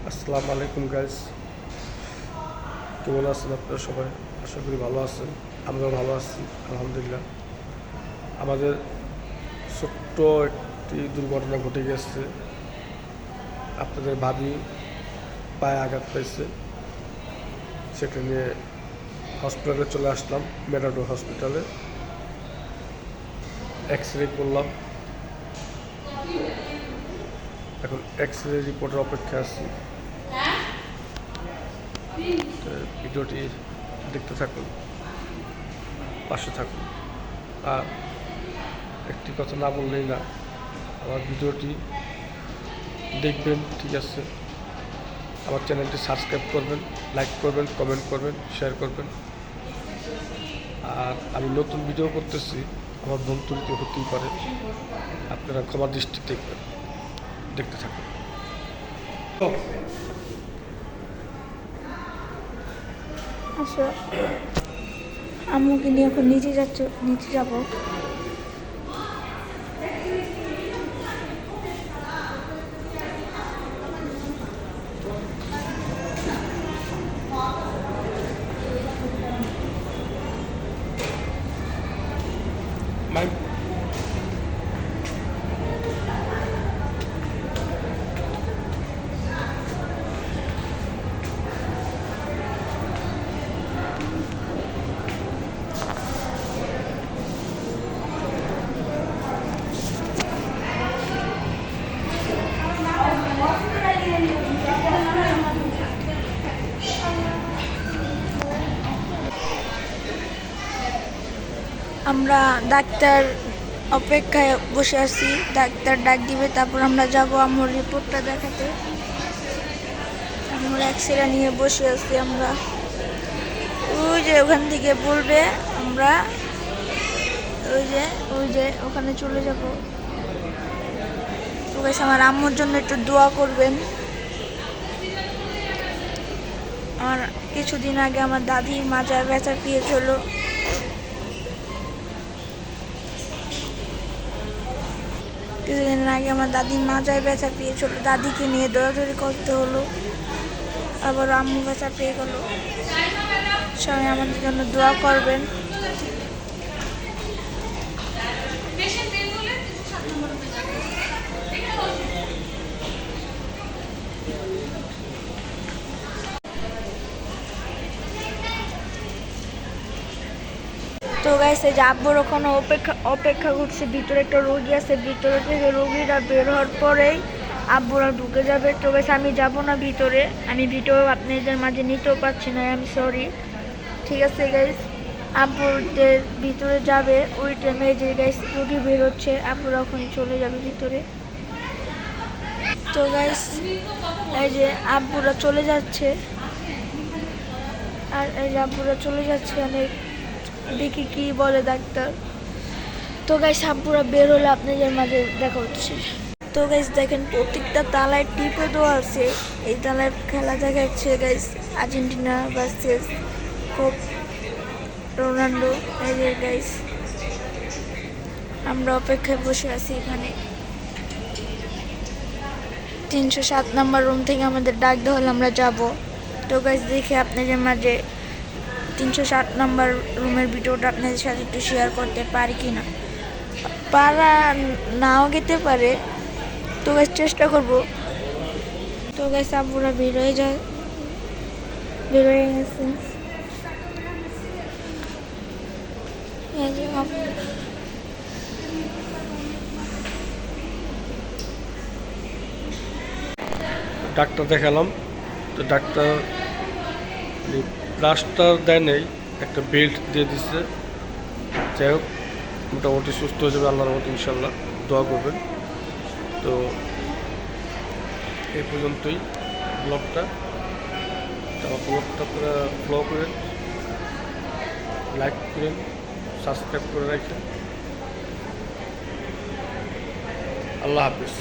আসসালামু আলাইকুম গাইস, কেমন আছেন আপনারা সবাই? আশা করি ভালো আছেন। আমরাও ভালো আছি আলহামদুলিল্লাহ। আমাদের ছোট্ট একটি দুর্ঘটনা ঘটে গেছে। আপনাদের ভাবি পায়ে আঘাত পাইছে, সেটা নিয়ে হসপিটালে চলে আসলাম, মেটাডোর হসপিটালে। এক্স রে করলাম, এখন এক্স রে রিপোর্টের অপেক্ষা আছি। ভিডিওটি দেখতে থাকুন, পাশে থাকুন। আর একটি কথা না বললেই না, আমার ভিডিওটি দেখবেন, ঠিক আছে? আমার চ্যানেলটি সাবস্ক্রাইব করবেন, লাইক করবেন, কমেন্ট করবেন, শেয়ার করবেন। আর আমি নতুন ভিডিও করতেছি, আমার ভুল ত্রুটি হতেই পারে, আপনারা ক্ষমা দৃষ্টি দেখবেন। দেখতে থাকুন। আচ্ছা, আম্মুকে নিয়ে এখন নিচে যাবো। আমরা ডাক্তার অপেক্ষায় বসে আছি, ডাক্তার ডাক দিবে, তারপর আমরা যাব আম্মুর রিপোর্টটা দেখাতে। আম্মুর এক্সরে নিয়ে বসে আছি আমরা। ওই যে ওখান থেকে বলবে, আমরা ওই যে ওখানে চলে যাব। তো গাইস, আমার আম্মুর জন্য একটু দোয়া করবেন। আমার কিছুদিন আগে আমার দাদির মাজার ব্যথা পেয়েছিল। কিছুদিন আগে আমার দাদির মাজায় ব্যথা পেয়েছিল, দাদিকে নিয়ে দৌড়াদৌড়ি করতে হলো, আবার আম্মু ব্যথা পেয়ে গেল। সবাই আমাদের জন্য দোয়া করবেন। তো গাইস, এই যে আব্বুর ওখানে অপেক্ষা করছে। ভিতরে একটা রোগী আছে, ভিতরে থেকে রোগীরা বের হওয়ার পরেই আব্বুরা ঢুকে যাবে। তো গাইস, আমি যাব না ভিতরে, আমি ভিডিও আপনাদের মাঝে নিতেও পারছি না, আমি সরি। ঠিক আছে গাইস, আব্বুদের ভিতরে যাবে ওই টাইমে। যে গাইস রোগী বের হচ্ছে, আব্বুরা ওখানে চলে যাবে ভিতরে। তো গাইস, এই যে আব্বুরা চলে যাচ্ছে, আর এই যে আব্বুরা চলে যাচ্ছে। অনেক দেখি কি বলে ডাক্তার। তো গাইস, আব্বুরা বের হলে আপনাদের মাঝে দেখা হচ্ছে। তো গাইস দেখেন, প্রত্যেকটা তালায় টিপে দেওয়া আছে। এই তালায় খেলা দেখাচ্ছে গাইস, আর্জেন্টিনা ভার্সেস রোনাল্ডো। এই যে গাইস, আমরা অপেক্ষায় বসে আছি এখানে। 307 নম্বর রুম থেকে আমাদের ডাক দেওয়া হলে আমরা যাব। তো গাইস, দেখে আপনাদের মাঝে 307 নম্বর রুমের ভিডিওটা আপনাদের সাথে একটু শেয়ার করতে পারি কি না। পারা নাও যেতে পারে, তো গাইস চেষ্টা করব। তো গাইস, আব্বুরা বের হয়ে গেছে। ডাক্তার দেখালাম, তো ডাক্তার প্লাস্টার দেয় নেই, একটা বেল্ট দিয়ে দিচ্ছে। যাই হোক, মোটামুটি সুস্থ হয়ে যাবে আল্লাহর মতো, ইনশাল্লাহ। দোয়া করবেন। তো এই পর্যন্তই ব্লগটা। আমার ব্লগটা আপনারা ফলো করেন, লাইক করেন, সাবস্ক্রাইব করে রাখেন। আল্লাহ হাফিজ।